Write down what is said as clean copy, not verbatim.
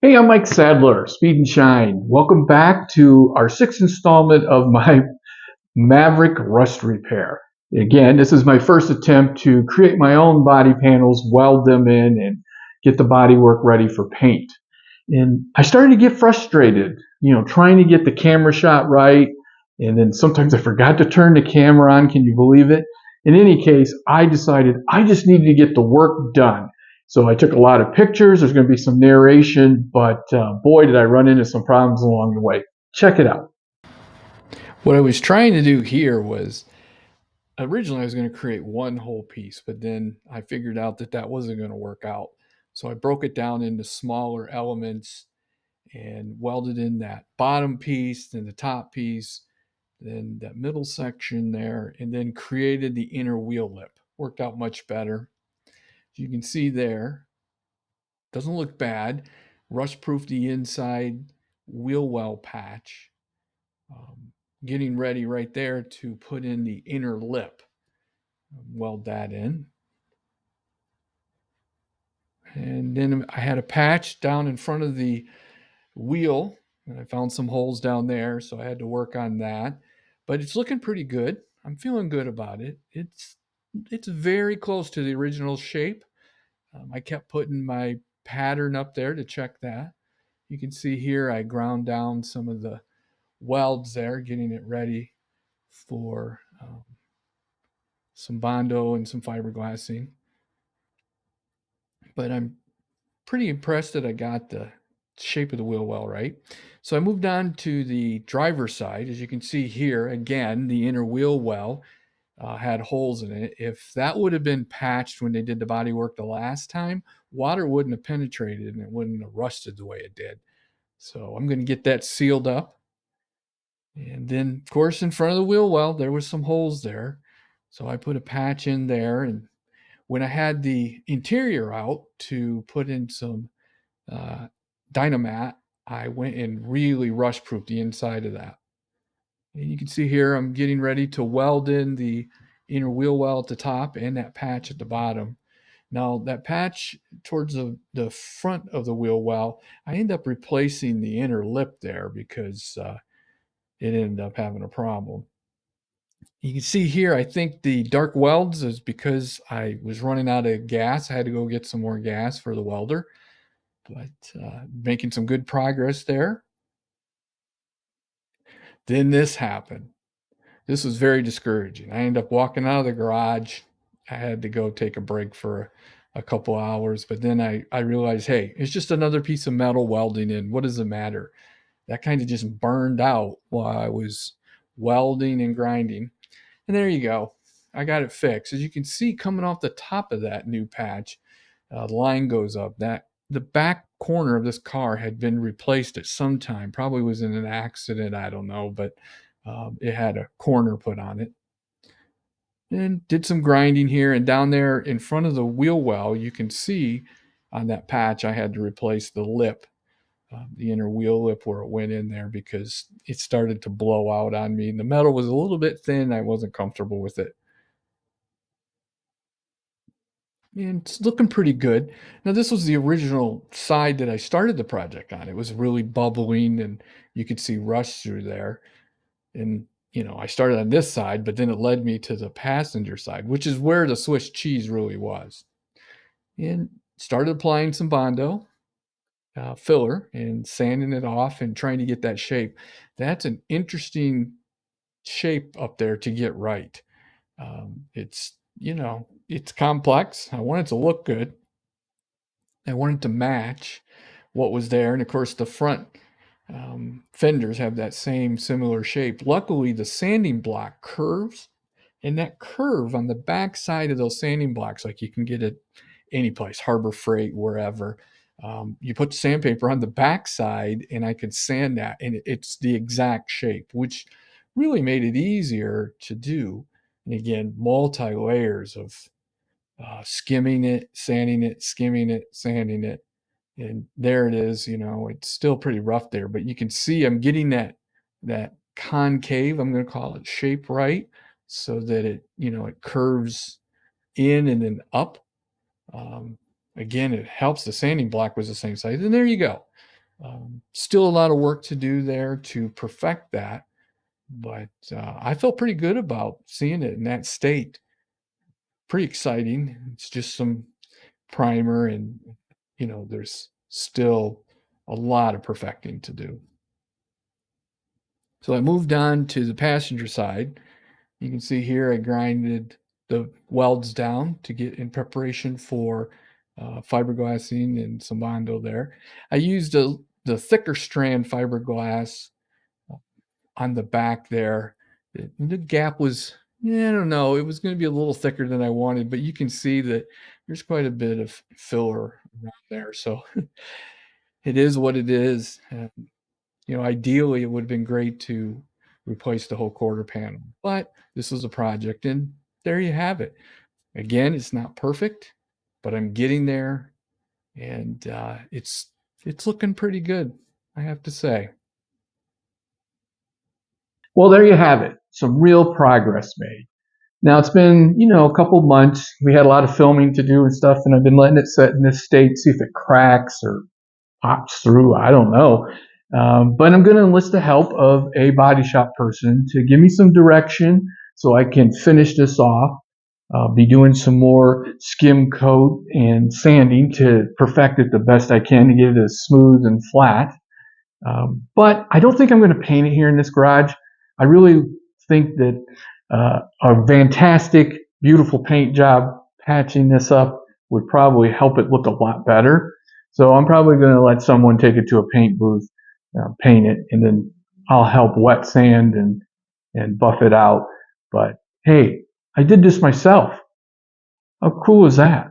Hey, I'm Mike Sadler, Speed and Shine. Welcome back to our sixth installment of my Maverick rust repair. Again, this is my first attempt to create my own body panels, weld them in, and get the bodywork ready for paint. And I started to get frustrated, trying to get the camera shot right. And then sometimes I forgot to turn the camera on. Can you believe it? In any case, I decided I just needed to get the work done. So I took a lot of pictures. There's going to be some narration, but boy, did I run into some problems along the way. Check it out. What I was trying to do here was originally I was going to create one whole piece, but then I figured out that that wasn't going to work out. So I broke it down into smaller elements and welded in that bottom piece, then the top piece, then that middle section there, and then created the inner wheel lip. Worked out much better. You can see there, doesn't look bad. Rust proof the inside wheel well patch. Um, Getting ready right there to put in the inner lip. Weld that in. And then I had a patch down in front of the wheel, and I found some holes down there, so I had to work on that. But it's looking pretty good. I'm feeling good about it. It's very close to the original shape. I kept putting my pattern up there to check that. You can see here I ground down some of the welds there, getting it ready for some Bondo and some fiberglassing. But I'm pretty impressed that I got the shape of the wheel well right. So I moved on to the driver's side. As you can see here, again, the inner wheel well had holes in it. If that would have been patched when they did the body work the last time, water wouldn't have penetrated and it wouldn't have rusted the way it did. So I'm going to get that sealed up. And then, of course, in front of the wheel well, there was some holes there. So I put a patch in there. And when I had the interior out to put in some uh, Dynamat, I went and really rust proofed the inside of that. And you can see here I'm getting ready to weld in the inner wheel well at the top and that patch at the bottom. Now that patch towards the front of the wheel well, I end up replacing the inner lip there because it ended up having a problem. You can see here, I think the dark welds is because I was running out of gas. I had to go get some more gas for the welder, but making some good progress there. Then this happened. This was very discouraging. I ended up walking out of the garage. I had to go take a break for a couple hours, but then I realized, hey, it's just another piece of metal welding in. What does it matter? That kind of just burned out while I was welding and grinding. And there you go. I got it fixed. As you can see, coming off the top of that new patch, the line goes up. That the back corner of this car had been replaced at some time. Probably was in an accident. I don't know, but it had a corner put on it. And did some grinding here and down there in front of the wheel well. You can see on that patch I had to replace the lip, the inner wheel lip where it went in there because it started to blow out on me. And the metal was a little bit thin. I wasn't comfortable with it. And it's looking pretty good. Now, this was the original side that I started the project on. It was really bubbling, and you could see rust through there. And, I started on this side, but then it led me to the passenger side, which is where the Swiss cheese really was. And started applying some Bondo filler and sanding it off and trying to get that shape. That's an interesting shape up there to get right. It's complex. I want it to look good. I wanted to match what was there. And of course, the front fenders have that same similar shape. Luckily, the sanding block curves, and that curve on the back side of those sanding blocks, like you can get it any place, Harbor Freight, wherever. You put sandpaper on the back side, and I could sand that, and it's the exact shape, which really made it easier to do. And again, multi layers of skimming it, sanding it, skimming it, sanding it. And there it is, it's still pretty rough there, but you can see I'm getting that concave, I'm going to call it, shape right so that it curves in and then up. Um, Again, it helps the sanding block was the same size. And there you go. Still a lot of work to do there to perfect that, but I felt pretty good about seeing it in that state. Pretty exciting. It's just some primer, and there's still a lot of perfecting to do. So I moved on to the passenger side. You can see here I grinded the welds down to get in preparation for fiberglassing and some Bondo there. I used the thicker strand fiberglass on the back there. The gap was, yeah, I don't know, it was going to be a little thicker than I wanted, but you can see that there's quite a bit of filler around there. So it is what it is. Ideally, it would have been great to replace the whole quarter panel, but this was a project, and there you have it. Again, it's not perfect, but I'm getting there, and it's looking pretty good, I have to say. Well, there you have it. Some real progress made. Now it's been, a couple months. We had a lot of filming to do and stuff, and I've been letting it set in this state, see if it cracks or pops through. I don't know. But I'm going to enlist the help of a body shop person to give me some direction so I can finish this off. I'll be doing some more skim coat and sanding to perfect it the best I can to get it as smooth and flat. But I don't think I'm going to paint it here in this garage. I really think that a fantastic, beautiful paint job patching this up would probably help it look a lot better. So I'm probably going to let someone take it to a paint booth, paint it, and then I'll help wet sand and buff it out. But hey, I did this myself. How cool is that?